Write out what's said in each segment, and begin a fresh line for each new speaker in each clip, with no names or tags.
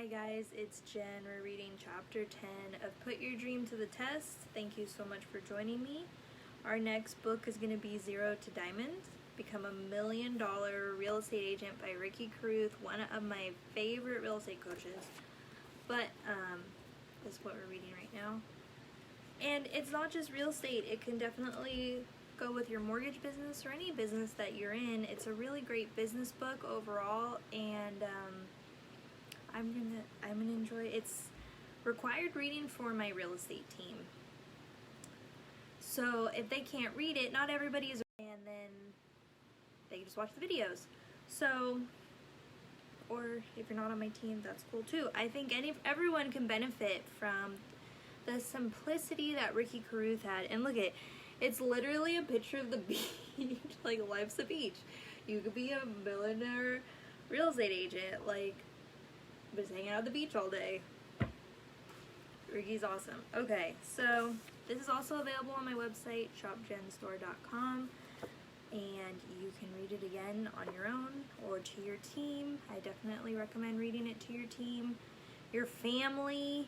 Hi guys, it's Jen. We're reading chapter 10 of Put Your Dream to the Test. Thank you so much for joining me. Our next book is going to be Zero to Diamonds, Become a $1 Million Real Estate Agent by Ricky Carruth, one of my favorite real estate coaches. But this is what we're reading right now. And it's not just real estate, it can definitely go with your mortgage business or any business that you're in. It's a really great business book overall, and I'm gonna enjoy it. It's required reading for my real estate team. So if they can't read it, not everybody is, and then they can just watch the videos. So, or if you're not on my team, that's cool too. I think everyone can benefit from the simplicity that Ricky Carruth had. And look it's literally a picture of the beach, like life's a beach. You could be a millionaire real estate agent, like just hanging out at the beach all day. Ricky's awesome. Okay, so this is also available on my website, shopgenstore.com, and you can read it again on your own or to your team. I definitely recommend reading it to your team, your family,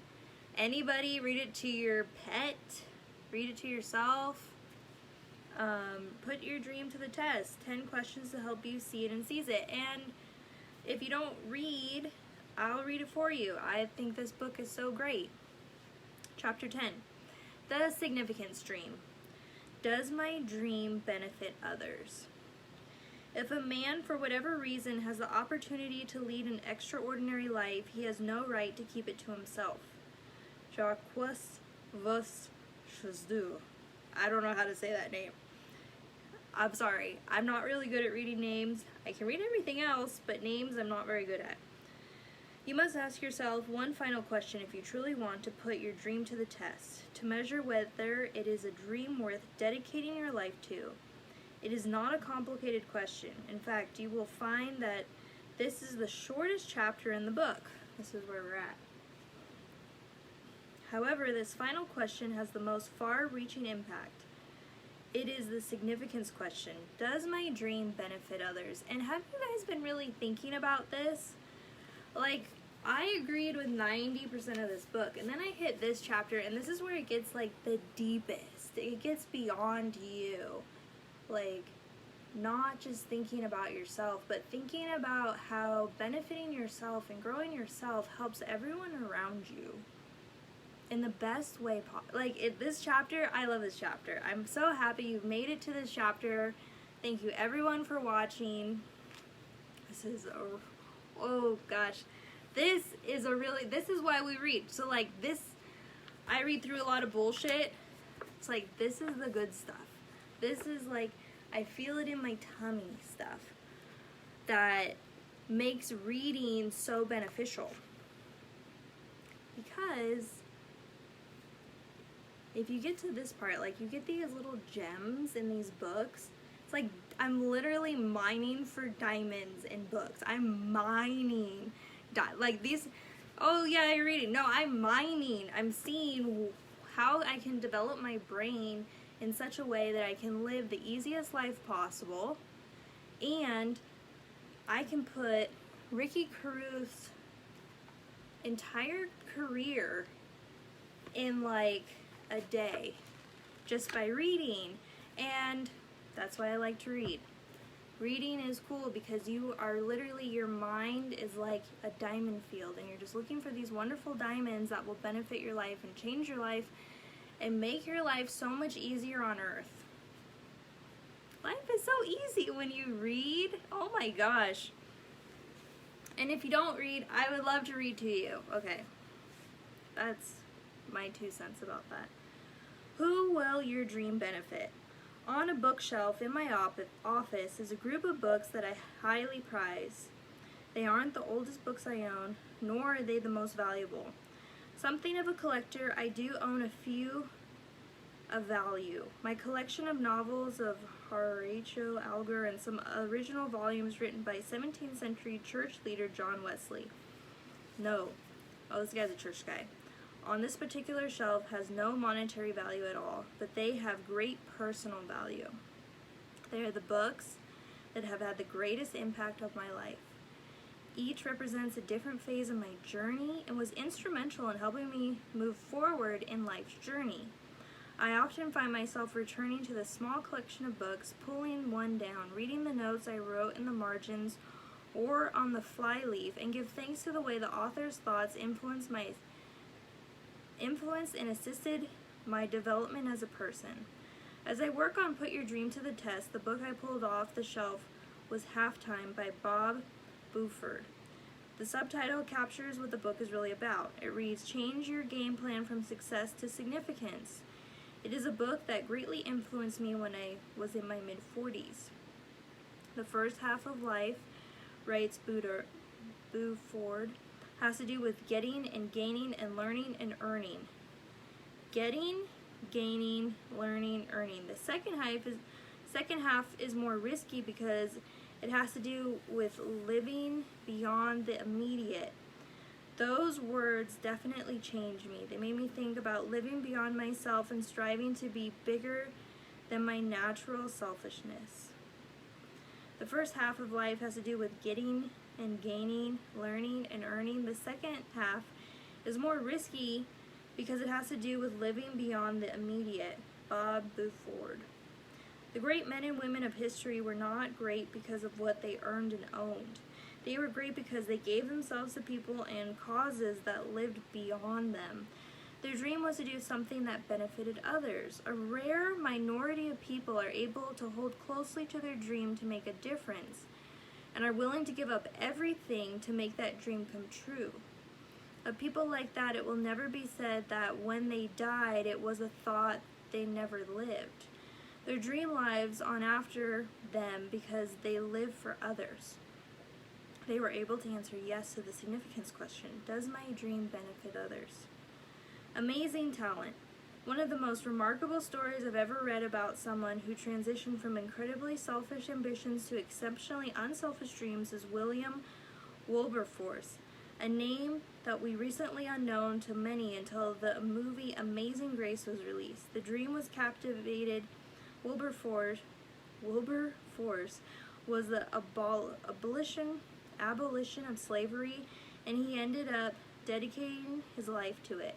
anybody. Read it to your pet, read it to yourself. Put your dream to the test. 10 questions to help you see it and seize it. And if you don't read, I'll read it for you. I think this book is so great. Chapter 10. The Significance Dream. Does my dream benefit others? If a man, for whatever reason, has the opportunity to lead an extraordinary life, he has no right to keep it to himself. Jacques Vosges. I don't know how to say that name. I'm sorry. I'm not really good at reading names. I can read everything else, but names I'm not very good at. You must ask yourself one final question if you truly want to put your dream to the test, to measure whether it is a dream worth dedicating your life to. It is not a complicated question. In fact, you will find that this is the shortest chapter in the book. This is where we're at. However, this final question has the most far-reaching impact. It is the significance question. Does my dream benefit others? And have you guys been really thinking about this? Like, I agreed with 90% of this book, and then I hit this chapter, and this is where it gets, like, the deepest. It gets beyond you. Like, not just thinking about yourself, but thinking about how benefiting yourself and growing yourself helps everyone around you in the best way possible. Like, this chapter, I love this chapter. I'm so happy you've made it to this chapter. Thank you, everyone, for watching. This is oh gosh, this is why we read. So like this, I read through a lot of bullshit. It's like, this is the good stuff. This is like, I feel it in my tummy stuff that makes reading so beneficial. Because if you get to this part, like you get these little gems in these books. It's like I'm literally mining for diamonds in books. I'm mining, like these, oh yeah, you're reading. No, I'm mining. I'm seeing how I can develop my brain in such a way that I can live the easiest life possible. And I can put Ricky Carruth's entire career in like a day just by reading. And that's why I like to read. Reading is cool because you are literally, your mind is like a diamond field, and you're just looking for these wonderful diamonds that will benefit your life and change your life and make your life so much easier on earth. Life is so easy when you read. Oh my gosh. And if you don't read, I would love to read to you. Okay. That's my 2 cents about that. Who will your dream benefit? On a bookshelf in my office is a group of books that I highly prize. They aren't the oldest books I own, nor are they the most valuable. Something of a collector, I do own a few of value. My collection of novels of Horatio Alger and some original volumes written by 17th century church leader John Wesley. No. Oh, this guy's a church guy. On this particular shelf has no monetary value at all, but they have great personal value. They are the books that have had the greatest impact of my life. Each represents a different phase of my journey and was instrumental in helping me move forward in life's journey. I often find myself returning to the small collection of books, pulling one down, reading the notes I wrote in the margins or on the flyleaf, and give thanks to the way the author's thoughts influenced and assisted my development as a person. As I work on Put Your Dream to the Test, the book I pulled off the shelf was Halftime by Bob Buford. The subtitle captures what the book is really about. It reads, Change Your Game Plan from Success to Significance. It is a book that greatly influenced me when I was in my mid-40s. The first half of life, writes Buford, has to do with getting and gaining and learning and earning. Getting, gaining, learning, earning. The second half is more risky because it has to do with living beyond the immediate. Those words definitely changed me. They made me think about living beyond myself and striving to be bigger than my natural selfishness. The first half of life has to do with getting and gaining, learning and earning. The second half is more risky because it has to do with living beyond the immediate. Bob Buford. The great men and women of history were not great because of what they earned and owned. They were great because they gave themselves to people and causes that lived beyond them. Their dream was to do something that benefited others. A rare minority of people are able to hold closely to their dream to make a difference and are willing to give up everything to make that dream come true. Of people like that, it will never be said that when they died, it was a thought they never lived. Their dream lives on after them because they live for others. They were able to answer yes to the significance question, does my dream benefit others? Amazing talent. One of the most remarkable stories I've ever read about someone who transitioned from incredibly selfish ambitions to exceptionally unselfish dreams is William Wilberforce, a name that was recently unknown to many until the movie Amazing Grace was released. The dream was captivated. Wilberforce was the abolition of slavery, and he ended up dedicating his life to it.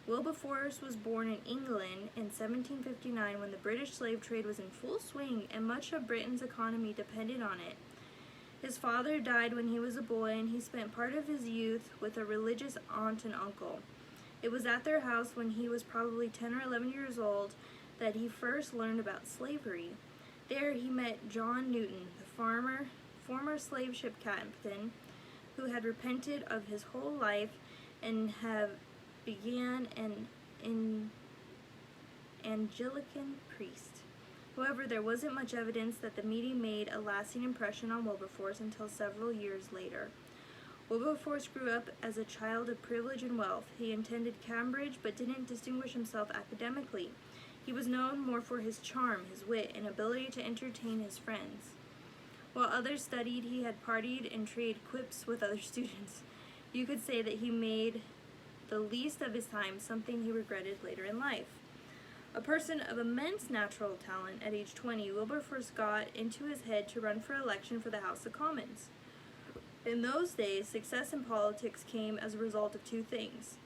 Wilberforce was born in England in 1759 when the British slave trade was in full swing and much of Britain's economy depended on it. His father died when he was a boy, and he spent part of his youth with a religious aunt and uncle. It was at their house when he was probably 10 or 11 years old that he first learned about slavery. There he met John Newton, the former slave ship captain, who had repented of his whole life and began an Anglican priest. However, there wasn't much evidence that the meeting made a lasting impression on Wilberforce until several years later. Wilberforce grew up as a child of privilege and wealth. He attended Cambridge but didn't distinguish himself academically. He was known more for his charm, his wit, and ability to entertain his friends. While others studied, he had partied and traded quips with other students. You could say that he made the least of his time something he regretted later in life. A person of immense natural talent, at age 20, Wilberforce got into his head to run for election for the House of Commons. In those days, success in politics came as a result of two things: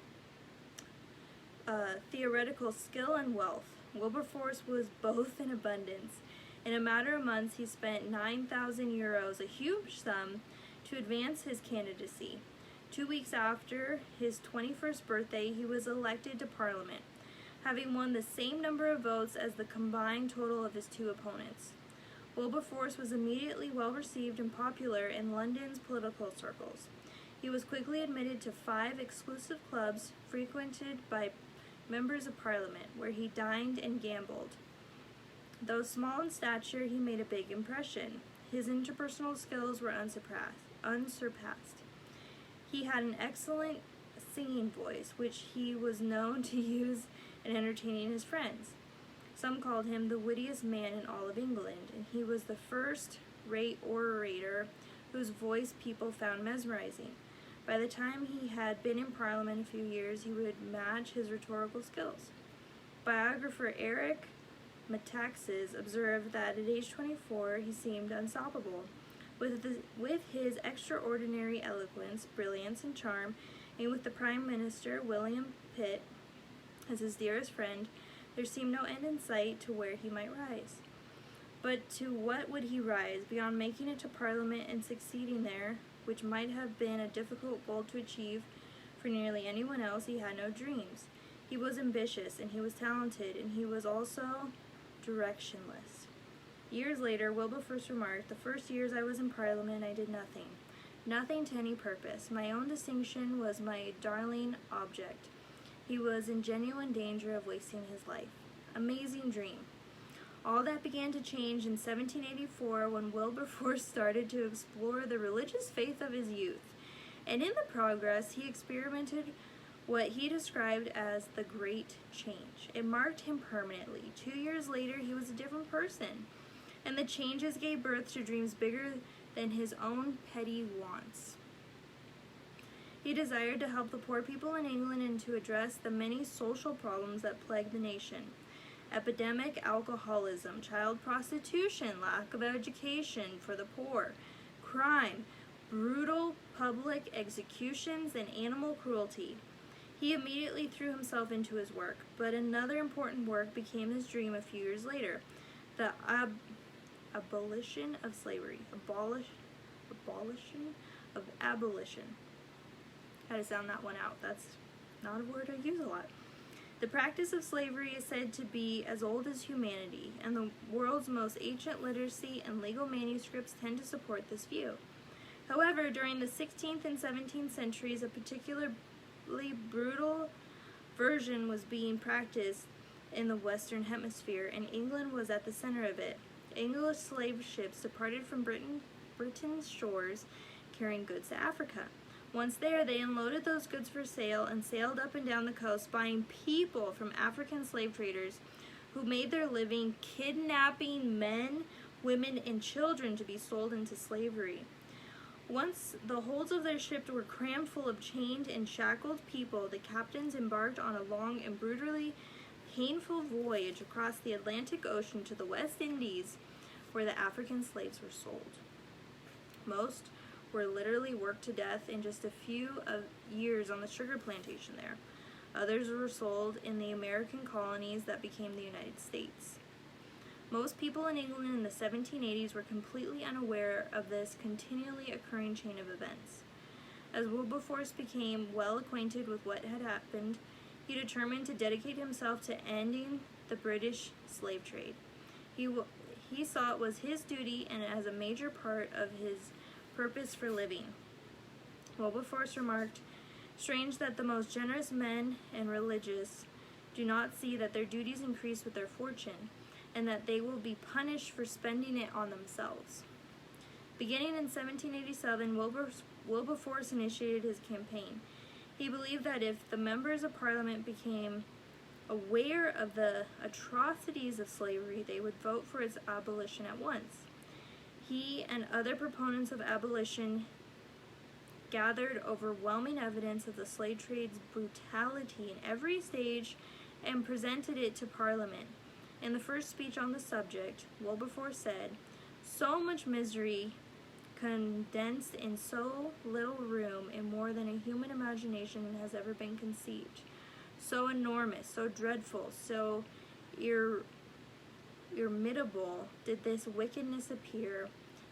theoretical skill and wealth. Wilberforce was both in abundance. In a matter of months, he spent 9,000 euros, a huge sum, to advance his candidacy. 2 weeks after his 21st birthday, he was elected to Parliament, having won the same number of votes as the combined total of his two opponents. Wilberforce was immediately well received and popular in London's political circles. He was quickly admitted to 5 exclusive clubs frequented by members of Parliament, where he dined and gambled. Though small in stature, he made a big impression. His interpersonal skills were unsurpassed. He had an excellent singing voice, which he was known to use in entertaining his friends. Some called him the wittiest man in all of England, and he was the first-rate orator whose voice people found mesmerizing. By the time he had been in Parliament a few years, he would match his rhetorical skills. Biographer Eric Metaxas observed that at age 24 he seemed unstoppable. With his extraordinary eloquence, brilliance, and charm, and with the Prime Minister, William Pitt, as his dearest friend, there seemed no end in sight to where he might rise. But to what would he rise, beyond making it to Parliament and succeeding there, which might have been a difficult goal to achieve for nearly anyone else? He had no dreams. He was ambitious, and he was talented, and he was also directionless. Years later, Wilberforce remarked, "The first years I was in Parliament, I did nothing. Nothing to any purpose. My own distinction was my darling object." He was in genuine danger of wasting his life. Amazing dream. All that began to change in 1784 when Wilberforce started to explore the religious faith of his youth. And in the progress, he experimented what he described as the Great Change. It marked him permanently. 2 years later, he was a different person. And the changes gave birth to dreams bigger than his own petty wants. He desired to help the poor people in England and to address the many social problems that plagued the nation. Epidemic alcoholism, child prostitution, lack of education for the poor, crime, brutal public executions, and animal cruelty. He immediately threw himself into his work, but another important work became his dream a few years later, the abolition of slavery. Abolition. Had to sound that one out. That's not a word I use a lot. The practice of slavery is said to be as old as humanity, and the world's most ancient literacy and legal manuscripts tend to support this view. However, during the 16th and 17th centuries, a particularly brutal version was being practiced in the Western Hemisphere, and England was at the center of it. English slave ships departed from Britain's shores carrying goods to Africa. Once there, they unloaded those goods for sale and sailed up and down the coast, buying people from African slave traders who made their living kidnapping men, women, and children to be sold into slavery. Once the holds of their ships were crammed full of chained and shackled people, the captains embarked on a long and brutally painful voyage across the Atlantic Ocean to the West Indies, where the African slaves were sold. Most were literally worked to death in just a few years on the sugar plantation there. Others were sold in the American colonies that became the United States. Most people in England in the 1780s were completely unaware of this continually occurring chain of events. As Wilberforce became well acquainted with what had happened, he determined to dedicate himself to ending the British slave trade. He saw it was his duty and as a major part of his purpose for living. Wilberforce remarked, "Strange that the most generous men and religious do not see that their duties increase with their fortune, and that they will be punished for spending it on themselves." Beginning in 1787, Wilberforce initiated his campaign. He believed that if the members of Parliament became aware of the atrocities of slavery, they would vote for its abolition at once. He and other proponents of abolition gathered overwhelming evidence of the slave trade's brutality in every stage and presented it to Parliament. In the first speech on the subject, Wilberforce said, "So much misery condensed in so little room in more than a human imagination has ever been conceived. So enormous, so dreadful, so irremediable did this wickedness appear,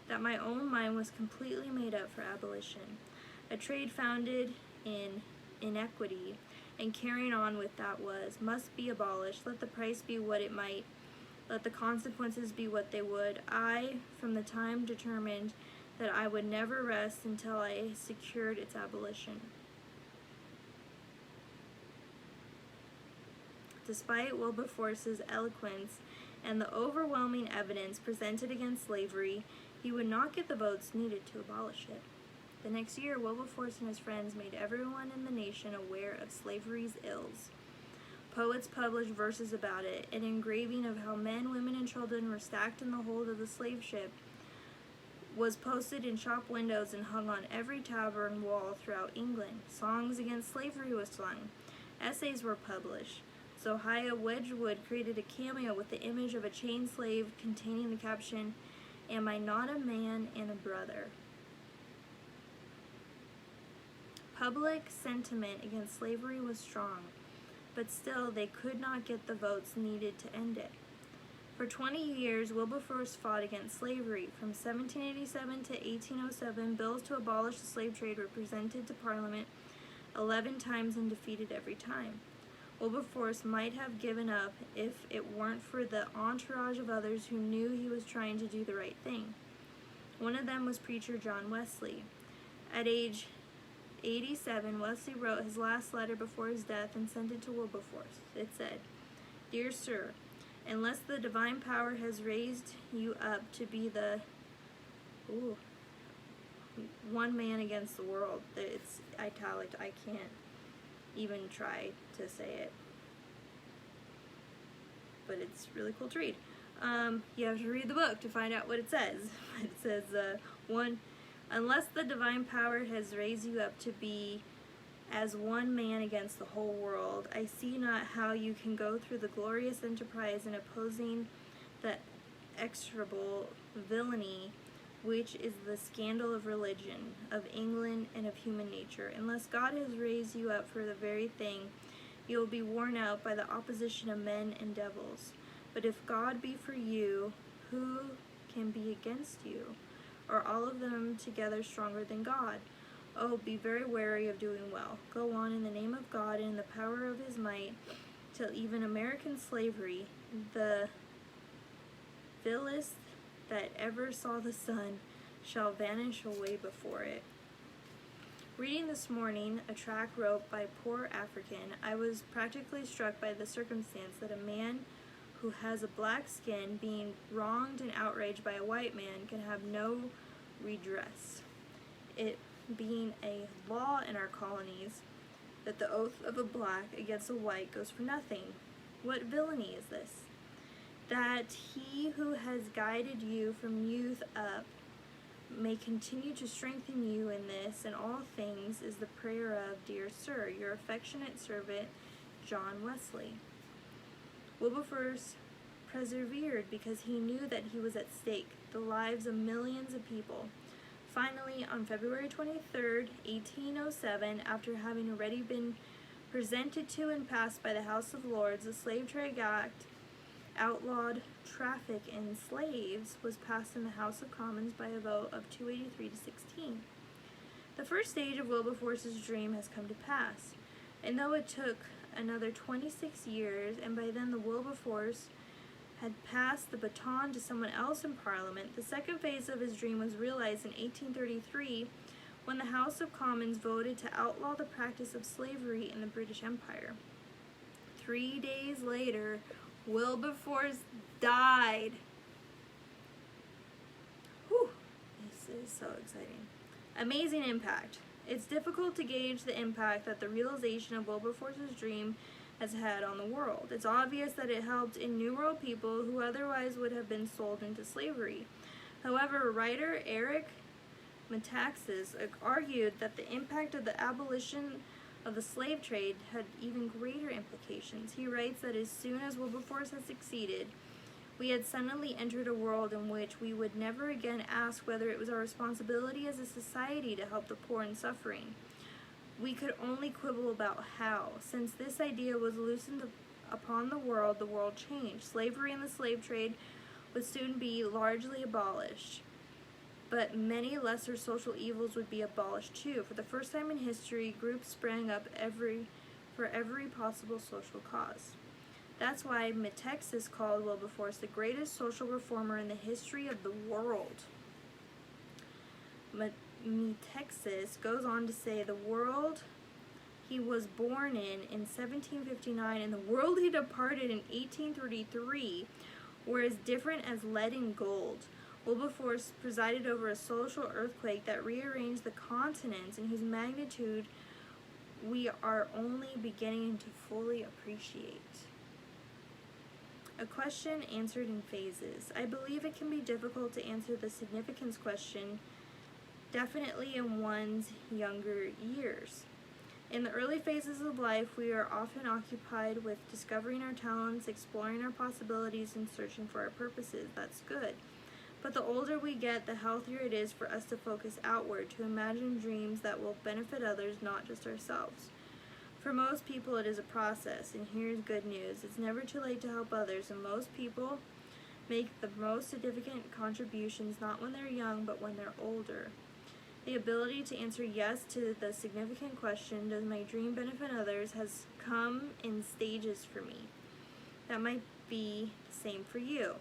that my own mind was completely made up for abolition. A trade founded in inequity and carrying on with that must be abolished, let the price be what it might, let the consequences be what they would. I, from the time determined that I would never rest until I secured its abolition." Despite Wilberforce's eloquence and the overwhelming evidence presented against slavery, he would not get the votes needed to abolish it. The next year, Wilberforce and his friends made everyone in the nation aware of slavery's ills. Poets published verses about it. An engraving of how men, women, and children were stacked in the hold of the slave ship was posted in shop windows and hung on every tavern wall throughout England. Songs against slavery was sung. Essays were published. Zohaiah Wedgwood created a cameo with the image of a chained slave containing the caption, Am I not a man and a brother? Public sentiment against slavery was strong, but still they could not get the votes needed to end it. For 20 years, Wilberforce fought against slavery. From 1787 to 1807, bills to abolish the slave trade were presented to Parliament 11 times and defeated every time. Wilberforce might have given up if it weren't for the entourage of others who knew he was trying to do the right thing. One of them was preacher John Wesley. At age 87, Wesley wrote his last letter before his death and sent it to Wilberforce. It said, "Dear Sir, unless the divine power has raised you up to be the one man against the world." It's italic. I can't even try to say it, but it's really cool to read. You have to read the book to find out what it says. It says, unless the divine power has raised you up to be as one man against the whole world, I see not how you can go through the glorious enterprise in opposing the execrable villainy which is the scandal of religion, of England, and of human nature. Unless God has raised you up for the very thing, you will be worn out by the opposition of men and devils. But if God be for you, who can be against you? Are all of them together stronger than God? Oh, be very wary of doing well. Go on in the name of God and in the power of his might, till even American slavery, the vilest that ever saw the sun, shall vanish away before it. Reading this morning a tract wrote by Poor African, I was practically struck by the circumstance that a man who has a black skin being wronged and outraged by a white man can have no redress. It being a law in our colonies that the oath of a black against a white goes for nothing. What villainy is this? That he who has guided you from youth up may continue to strengthen you in this and all things is the prayer of, dear sir, your affectionate servant, John Wesley. Wilberforce persevered because he knew that he was at stake, the lives of millions of people. Finally, on February 23rd, 1807, after having already been presented to and passed by the House of Lords, the Slave Trade Act outlawed traffic in slaves was passed in the House of Commons by a vote of 283 to 16. The first stage of Wilberforce's dream has come to pass, and though it took another 26 years, and by then the Wilberforce had passed the baton to someone else in Parliament, the second phase of his dream was realized in 1833 when the House of Commons voted to outlaw the practice of slavery in the British Empire. 3 days later, Wilberforce died. Whew, this is so exciting. Amazing impact. It's difficult to gauge the impact that the realization of Wilberforce's dream has had on the world. It's obvious that it helped innumerable people who otherwise would have been sold into slavery. However, writer Eric Metaxas argued that the impact of the abolition of the slave trade had even greater implications. He writes that as soon as Wilberforce had succeeded, we had suddenly entered a world in which we would never again ask whether it was our responsibility as a society to help the poor and suffering. We could only quibble about how. Since this idea was loosened upon the world changed. Slavery and the slave trade would soon be largely abolished. But many lesser social evils would be abolished too. For the first time in history, groups sprang up for every possible social cause. That's why Metaxas called Wilberforce the greatest social reformer in the history of the world. Metaxas goes on to say the world he was born in 1759 and the world he departed in 1833 were as different as lead and gold. Wilberforce presided over a social earthquake that rearranged the continents and whose magnitude we are only beginning to fully appreciate. A question answered in phases. I believe it can be difficult to answer the significance question definitely in one's younger years. In the early phases of life, we are often occupied with discovering our talents, exploring our possibilities, and searching for our purposes. That's good. But the older we get, the healthier it is for us to focus outward, to imagine dreams that will benefit others, not just ourselves. For most people, it is a process, and here's good news. It's never too late to help others, and most people make the most significant contributions not when they're young, but when they're older. The ability to answer yes to the significant question, does my dream benefit others, has come in stages for me. That might be the same for you.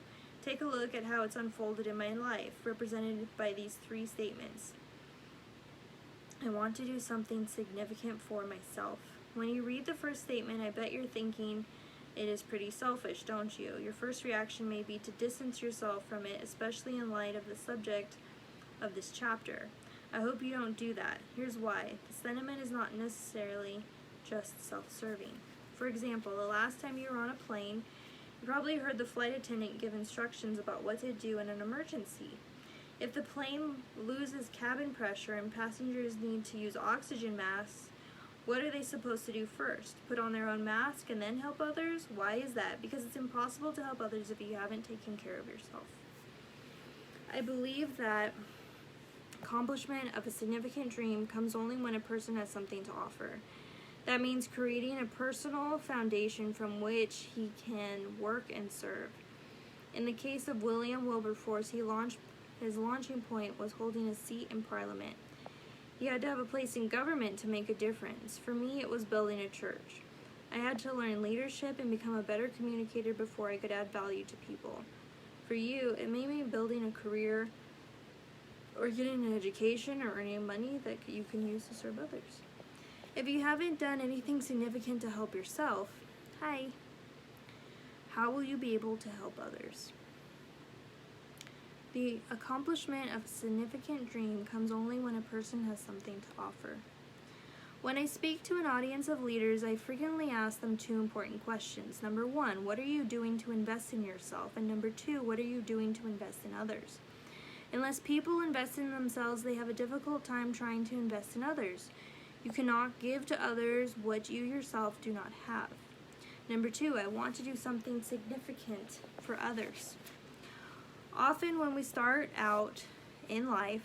Take a look at how it's unfolded in my life, represented by these 3 statements. I want to do something significant for myself. When you read the first statement, I bet you're thinking it is pretty selfish, don't you? Your first reaction may be to distance yourself from it, especially in light of the subject of this chapter. I hope you don't do that. Here's why. The sentiment is not necessarily just self-serving. For example, the last time you were on a plane, you probably heard the flight attendant give instructions about what to do in an emergency. If the plane loses cabin pressure and passengers need to use oxygen masks, what are they supposed to do first? Put on their own mask and then help others? Why is that? Because it's impossible to help others if you haven't taken care of yourself. I believe that accomplishment of a significant dream comes only when a person has something to offer. That means creating a personal foundation from which he can work and serve. In the case of William Wilberforce, his launching point was holding a seat in Parliament. He had to have a place in government to make a difference. For me, it was building a church. I had to learn leadership and become a better communicator before I could add value to people. For you, it may mean building a career or getting an education or earning money that you can use to serve others. If you haven't done anything significant to help yourself, how will you be able to help others? The accomplishment of a significant dream comes only when a person has something to offer. When I speak to an audience of leaders, I frequently ask them 2 important questions. Number 1, what are you doing to invest in yourself? And number 2, what are you doing to invest in others? Unless people invest in themselves, they have a difficult time trying to invest in others. You cannot give to others what you yourself do not have. Number 2, I want to do something significant for others. Often when we start out in life,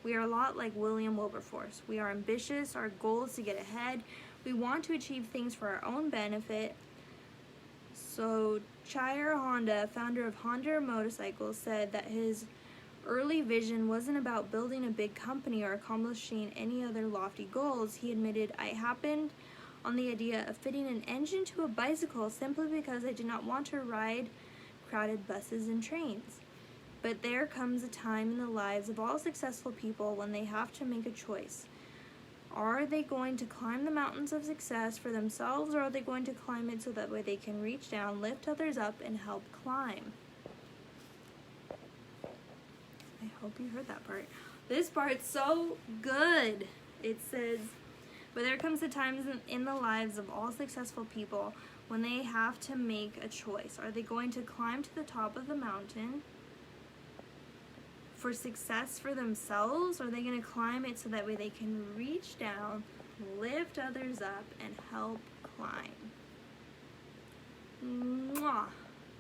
we are a lot like William Wilberforce. We are ambitious, our goal is to get ahead. We want to achieve things for our own benefit. So Chihiro Honda, founder of Honda Motorcycles, said that his early vision wasn't about building a big company or accomplishing any other lofty goals. He admitted, I happened on the idea of fitting an engine to a bicycle simply because I did not want to ride crowded buses and trains. But there comes a time in the lives of all successful people when they have to make a choice. Are they going to climb the mountains of success for themselves, or are they going to climb it so that way they can reach down, lift others up, and help climb? I hope you heard that part. This part's so good. It says, but there comes a time in the lives of all successful people when they have to make a choice. Are they going to climb to the top of the mountain for success for themselves, or are they going to climb it so that way they can reach down, lift others up, and help climb? Mwah!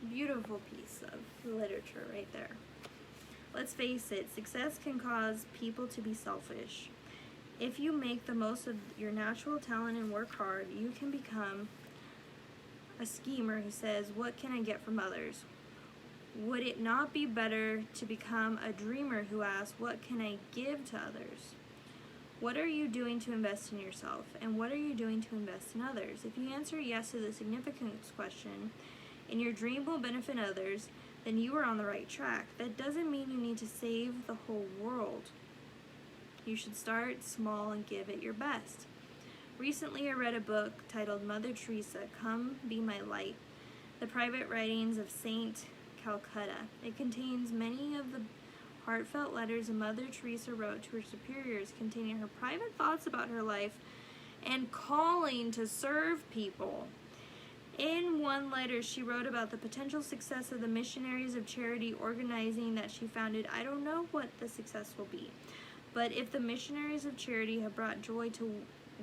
Beautiful piece of literature right there. Let's face it, success can cause people to be selfish. If you make the most of your natural talent and work hard, you can become a schemer who says, what can I get from others? Would it not be better to become a dreamer who asks, what can I give to others? What are you doing to invest in yourself? And what are you doing to invest in others? If you answer yes to the significance question, and your dream will benefit others, then you are on the right track. That doesn't mean you need to save the whole world. You should start small and give it your best. Recently, I read a book titled Mother Teresa, Come Be My Light, the private writings of Saint Calcutta. It contains many of the heartfelt letters Mother Teresa wrote to her superiors, containing her private thoughts about her life and calling to serve people. In one letter, she wrote about the potential success of the Missionaries of Charity organizing that she founded. I don't know what the success will be, but if the Missionaries of Charity have brought joy to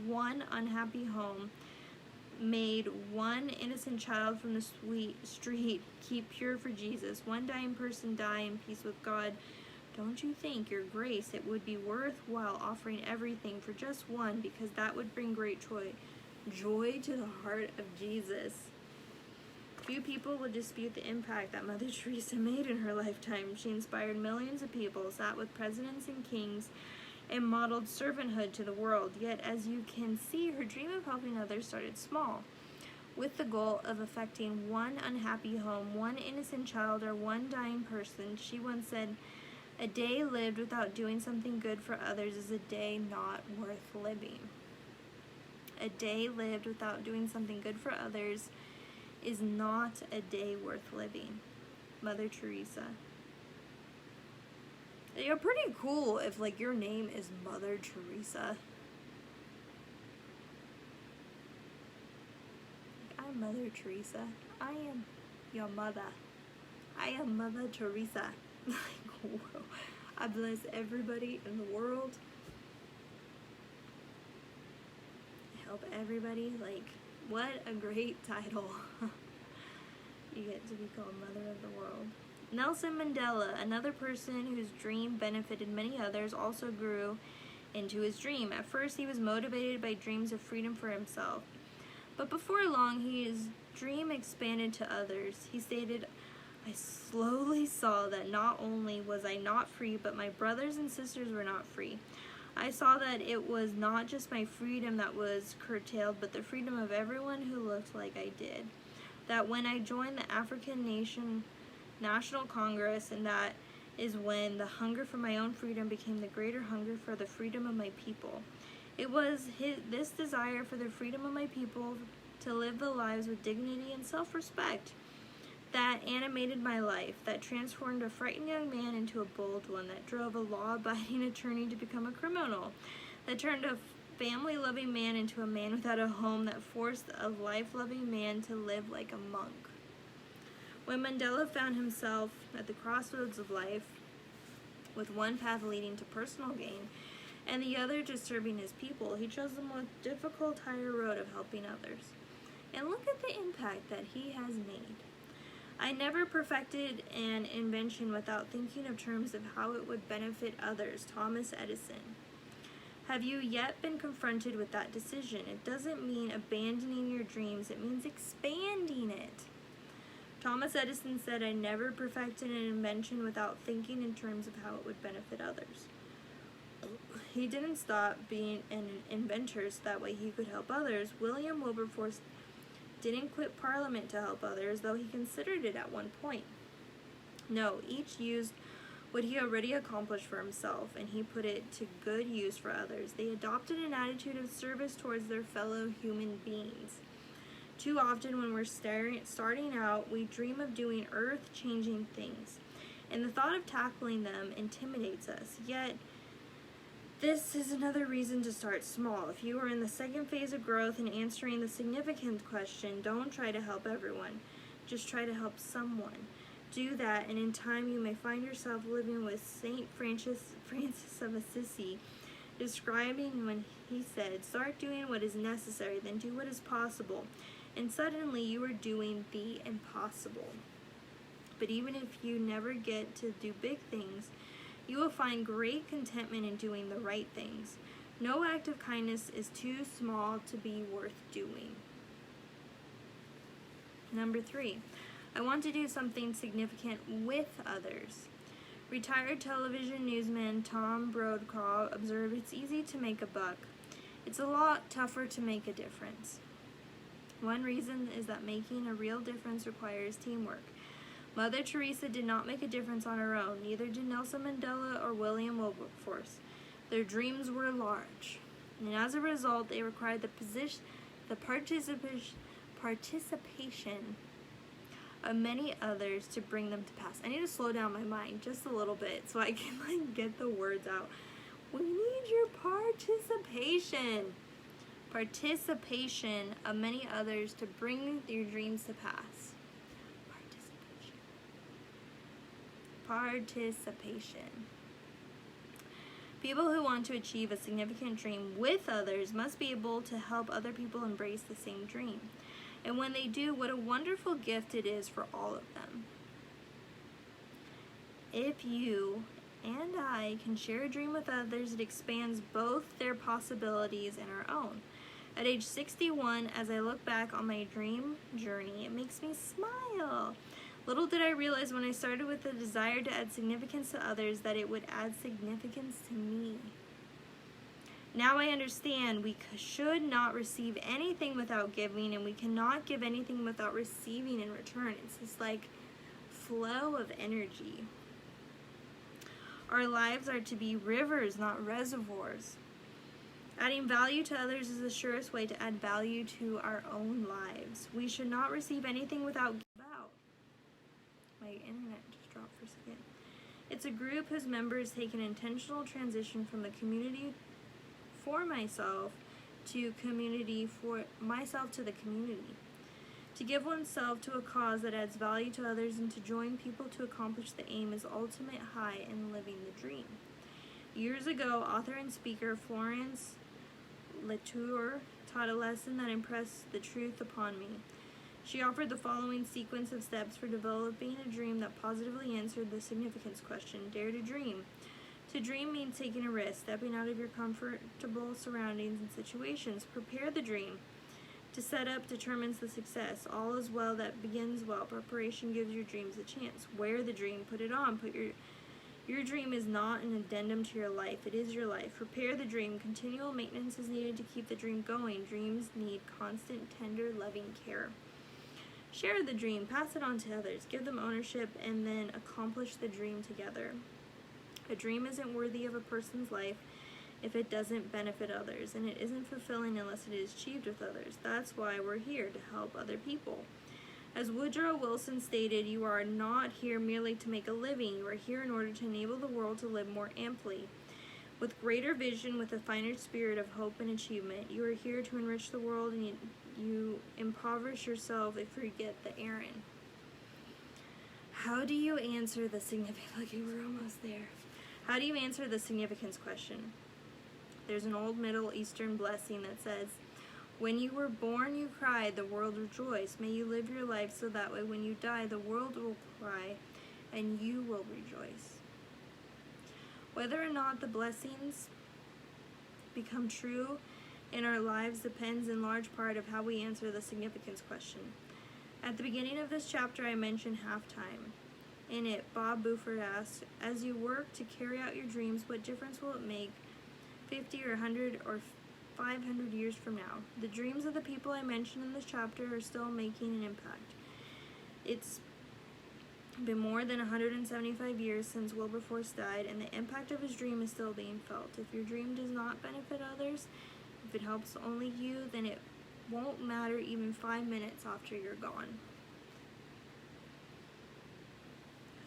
one unhappy home, made one innocent child from the street keep pure for Jesus, one dying person die in peace with God, don't you think your grace it would be worthwhile offering everything for just one, because that would bring great joy to the heart of Jesus? Few people would dispute the impact that Mother Teresa made in her lifetime. She inspired millions of people, sat with presidents and kings, and modeled servanthood to the world. Yet, as you can see, her dream of helping others started small, with the goal of affecting one unhappy home, one innocent child, or one dying person. She once said, "A day lived without doing something good for others is a day not worth living." A day lived without doing something good for others is not a day worth living. Mother Teresa. You're pretty cool if, like, your name is Mother Teresa. I'm Mother Teresa. I am your mother. I am Mother Teresa. Like, whoa. I bless everybody in the world. I help everybody. Like, what a great title. You get to be called Mother of the World. Nelson Mandela, another person whose dream benefited many others, also grew into his dream. At first, he was motivated by dreams of freedom for himself. But before long, his dream expanded to others. He stated, "I slowly saw that not only was I not free, but my brothers and sisters were not free. I saw that it was not just my freedom that was curtailed, but the freedom of everyone who looked like I did. That when I joined the African National Congress, and that is when the hunger for my own freedom became the greater hunger for the freedom of my people. It was this desire for the freedom of my people to live the lives with dignity and self-respect that animated my life, that transformed a frightened young man into a bold one, that drove a law-abiding attorney to become a criminal, that turned a family-loving man into a man without a home, that forced a life-loving man to live like a monk." When Mandela found himself at the crossroads of life, with one path leading to personal gain and the other to serving his people, he chose the more difficult, higher road of helping others. And look at the impact that he has made. "I never perfected an invention without thinking of terms of how it would benefit others." Thomas Edison. Have you yet been confronted with that decision? It doesn't mean abandoning your dreams, it means expanding it. Thomas Edison said, "I never perfected an invention without thinking in terms of how it would benefit others." He didn't stop being an inventor so that way he could help others. William Wilberforce didn't quit Parliament to help others, though he considered it at one point. No, each used what he already accomplished for himself, and he put it to good use for others. They adopted an attitude of service towards their fellow human beings. Too often when we're starting out, we dream of doing earth-changing things, and the thought of tackling them intimidates us. Yet, this is another reason to start small. If you are in the second phase of growth and answering the significant question, don't try to help everyone. Just try to help someone. Do that, and in time you may find yourself living with St. Francis of Assisi, describing when he said, "Start doing what is necessary, then do what is possible." And suddenly you are doing the impossible. But even if you never get to do big things, you will find great contentment in doing the right things. No act of kindness is too small to be worth doing. Number 3, I want to do something significant with others. Retired television newsman Tom Brokaw observed, "It's easy to make a buck. It's a lot tougher to make a difference." One reason is that making a real difference requires teamwork. Mother Teresa did not make a difference on her own, neither did Nelson Mandela or William Wilberforce. Their dreams were large, and as a result, they required the participation of many others to bring them to pass. I need to slow down my mind just a little bit so I can get the words out. We need your participation. Participation of many others to bring your dreams to pass. Participation. People who want to achieve a significant dream with others must be able to help other people embrace the same dream. And when they do, what a wonderful gift it is for all of them. If you and I can share a dream with others, it expands both their possibilities and our own. At age 61, as I look back on my dream journey, it makes me smile. Little did I realize when I started with the desire to add significance to others that it would add significance to me. Now I understand we should not receive anything without giving, and we cannot give anything without receiving in return. It's this like flow of energy. Our lives are to be rivers, not reservoirs. Adding value to others is the surest way to add value to our own lives. We should not receive anything without giving out. My internet just dropped for a second. It's a group whose members take an intentional transition from the community for myself to community for myself to the community. To give oneself to a cause that adds value to others and to join people to accomplish the aim is ultimate high in living the dream. Years ago, author and speaker Florence Latour taught a lesson that impressed the truth upon me. She offered the following sequence of steps for developing a dream that positively answered the significance question. Dare to dream. To dream means taking a risk, stepping out of your comfortable surroundings and situations. Prepare the dream. To set up determines the success. All is well that begins well. Preparation gives your dreams a chance. Wear the dream. Put it on. Your dream is not an addendum to your life. It is your life. Prepare the dream. Continual maintenance is needed to keep the dream going. Dreams need constant, tender, loving care. Share the dream. Pass it on to others. Give them ownership and then accomplish the dream together. A dream isn't worthy of a person's life if it doesn't benefit others, and it isn't fulfilling unless it is achieved with others. That's why we're here, to help other people. As Woodrow Wilson stated, you are not here merely to make a living. You are here in order to enable the world to live more amply. With greater vision, with a finer spirit of hope and achievement, you are here to enrich the world, and you impoverish yourself if you forget the errand. How do you answer the significance? Look, we're almost there. How do you answer the significance question? There's an old Middle Eastern blessing that says, when you were born, you cried, the world rejoiced. May you live your life so that way when you die, the world will cry and you will rejoice. Whether or not the blessings become true in our lives depends in large part of how we answer the significance question. At the beginning of this chapter, I mentioned halftime. In it, Bob Buford asked, as you work to carry out your dreams, what difference will it make 50 or 100 or 500 years from now? The dreams of the people I mentioned in this chapter are still making an impact. It's been more than 175 years since Wilberforce died, and the impact of his dream is still being felt. If your dream does not benefit others, if it helps only you, then it won't matter even 5 minutes after you're gone.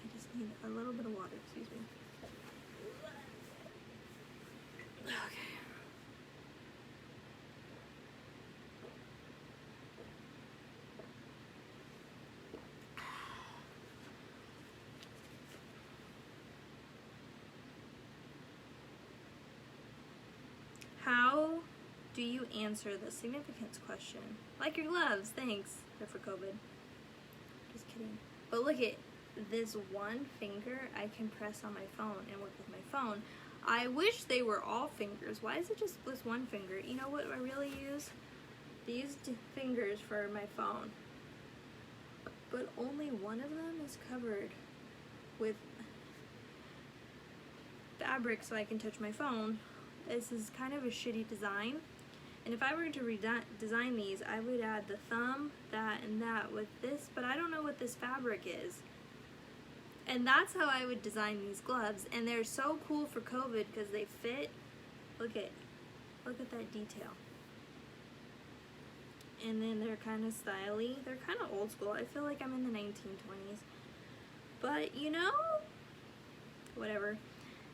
I just need a little bit of water, excuse me. Okay. How do you answer the significance question? Like your gloves, thanks. They're for COVID. Just kidding. But look at this one finger I can press on my phone and work with my phone. I wish they were all fingers. Why is it just this one finger? You know what I really use? These fingers for my phone. But only one of them is covered with fabric so I can touch my phone. This is kind of a shitty design. And if I were to design these, I would add the thumb, that, and that with this, but I don't know what this fabric is. And that's how I would design these gloves. And they're so cool for COVID because they fit. Look at that detail. And then they're kind of stylish. They're kind of old school. I feel like I'm in the 1920s. But, you know, whatever.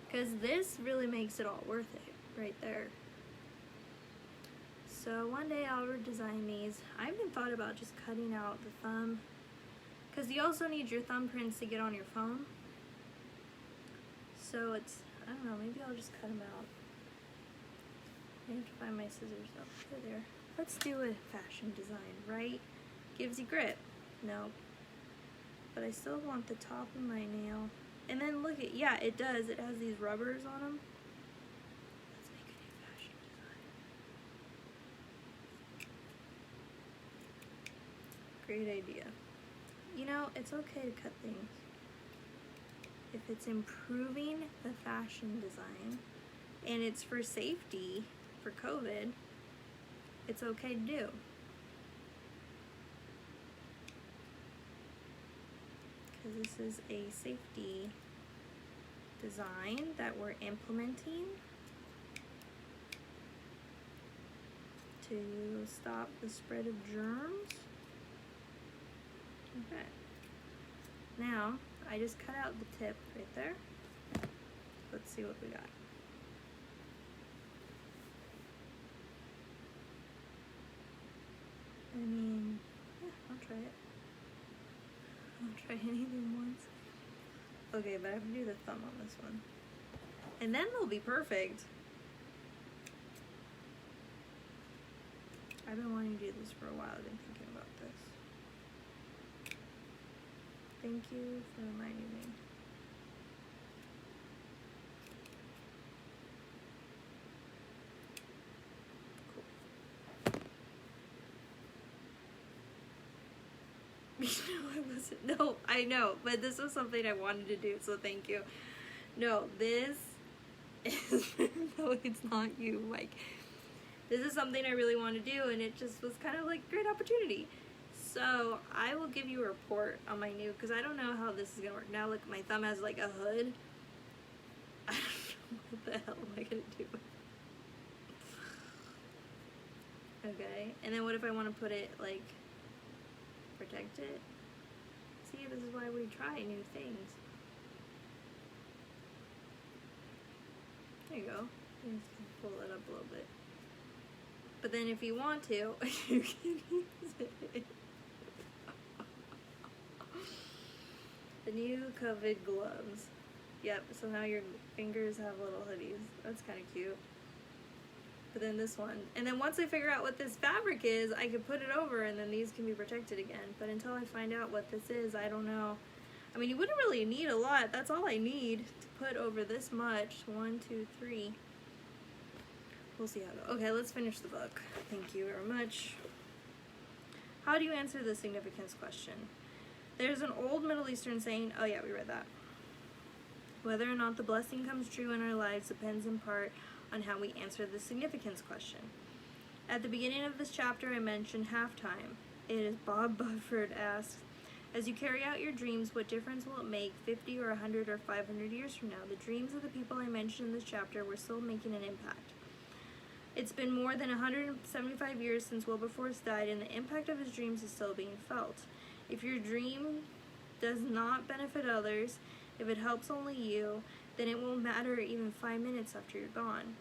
Because this really makes it all worth it right there. So one day I'll redesign these. I even thought about just cutting out the thumb, because you also need your thumbprints to get on your phone. So I don't know, maybe I'll just cut them out. I have to find my scissors. Oh, they're there. Let's do a fashion design, right? Gives you grip. No. But I still want the top of my nail. And then look at, yeah, it does. It has these rubbers on them. Let's make a new fashion design. Great idea. You know, it's okay to cut things. If it's improving the fashion design and it's for safety, for COVID, it's okay to do. Because this is a safety design that we're implementing to stop the spread of germs. Okay. Now, I just cut out the tip right there. Let's see what we got. I mean, yeah, I'll try it. I'll try anything once. Okay, but I have to do the thumb on this one. And then they'll be perfect. I've been wanting to do this for a while. I've been thinking about this. Thank you for reminding me. Cool. No, I wasn't. No, I know, but this was something I wanted to do, so thank you. No, this is, no, it's not you, Mike. This is something I really want to do, and it just was kind of like a great opportunity. So I will give you a report on my new, because I don't know how this is going to work. Now look, my thumb has like a hood. I don't know what the hell am I going to do. Okay, and then what if I want to put it, like, protect it? See, this is why we try new things. There you go. You can pull it up a little bit. But then if you want to, you can use it. The new COVID gloves. Yep, so now your fingers have little hoodies. That's kind of cute. But then this one. And then once I figure out what this fabric is, I can put it over and then these can be protected again. But until I find out what this is, I don't know. I mean, you wouldn't really need a lot. That's all I need to put over this much. 1, 2, 3. We'll see how it goes. Okay, let's finish the book. Thank you very much. How do you answer the significance question? There's an old Middle Eastern saying, oh yeah, we read that. Whether or not the blessing comes true in our lives depends in part on how we answer the significance question. At the beginning of this chapter, I mentioned halftime. It is Bob Bufford asks, as you carry out your dreams, what difference will it make 50 or 100 or 500 years from now? The dreams of the people I mentioned in this chapter were still making an impact. It's been more than 175 years since Wilberforce died, and the impact of his dreams is still being felt. If your dream does not benefit others, if it helps only you, then it won't matter even 5 minutes after you're gone.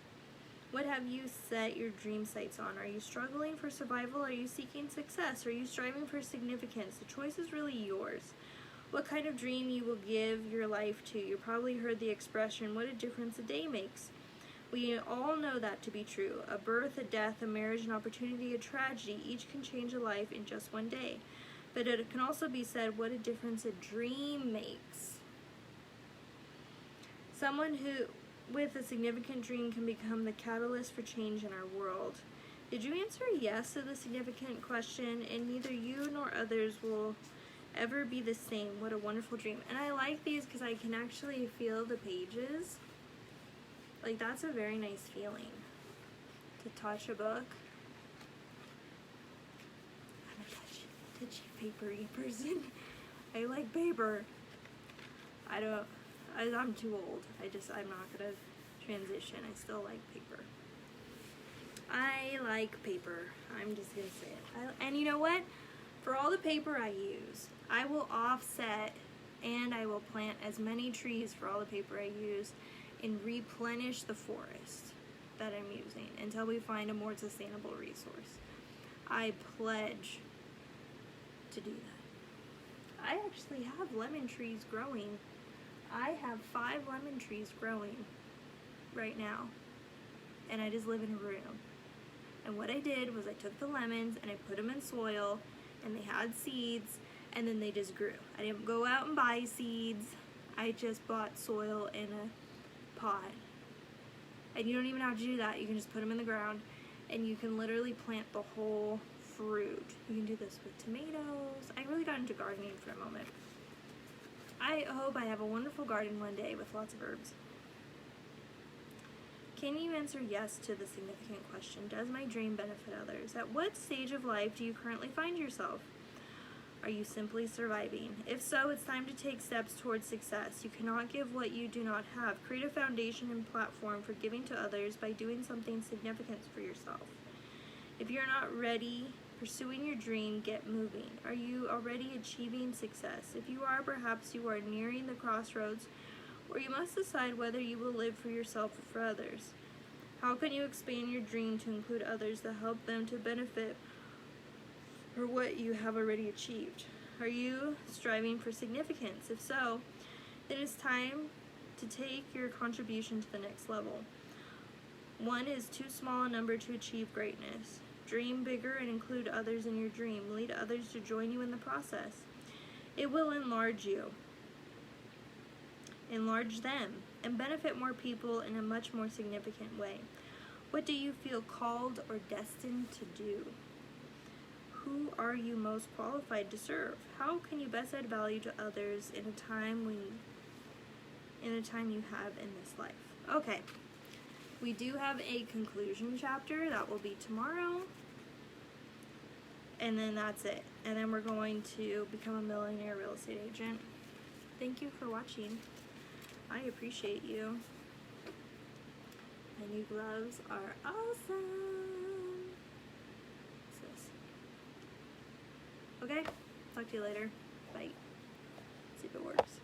What have you set your dream sights on? Are you struggling for survival? Are you seeking success? Are you striving for significance? The choice is really yours. What kind of dream you will give your life to? You probably heard the expression, what a difference a day makes. We all know that to be true. A birth, a death, a marriage, an opportunity, a tragedy, each can change a life in just one day. But it can also be said, what a difference a dream makes. Someone who, with a significant dream, can become the catalyst for change in our world. Did you answer yes to the significant question? And neither you nor others will ever be the same. What a wonderful dream. And I like these because I can actually feel the pages. Like, that's a very nice feeling to touch a book. I'm a touchy papery person. I like paper. I'm too old. I'm not gonna transition. I still like paper. I like paper. I'm just gonna say it. And you know what? For all the paper I use, I will offset and I will plant as many trees for all the paper I use and replenish the forest that I'm using until we find a more sustainable resource. I pledge to do that. I actually have lemon trees growing. I have 5 lemon trees growing right now, and I just live in a room. And what I did was I took the lemons and I put them in soil, and they had seeds, and then they just grew. I didn't go out and buy seeds. I just bought soil in a pot. And you don't even have to do that. You can just put them in the ground, and you can literally plant the whole fruit. You can do this with tomatoes. I really got into gardening for a moment. I hope I have a wonderful garden one day with lots of herbs. Can you answer yes to the significant question? Does my dream benefit others? At what stage of life do you currently find yourself? Are you simply surviving? If so, it's time to take steps towards success. You cannot give what you do not have. Create a foundation and platform for giving to others by doing something significant for yourself. If you're not ready pursuing your dream, get moving. Are you already achieving success? If you are, perhaps you are nearing the crossroads where you must decide whether you will live for yourself or for others. How can you expand your dream to include others to help them to benefit for what you have already achieved? Are you striving for significance? If so, then it's time to take your contribution to the next level. One is too small a number to achieve greatness. Dream bigger and include others in your dream. Lead others to join you in the process. It will enlarge you. Enlarge them and benefit more people in a much more significant way. What do you feel called or destined to do? Who are you most qualified to serve? How can you best add value to others in a time you have in this life? Okay. We do have a conclusion chapter that will be tomorrow. And then that's it. And then we're going to become a millionaire real estate agent. Thank you for watching. I appreciate you. My new gloves are awesome. What's this? Okay, talk to you later. Bye. See if it works.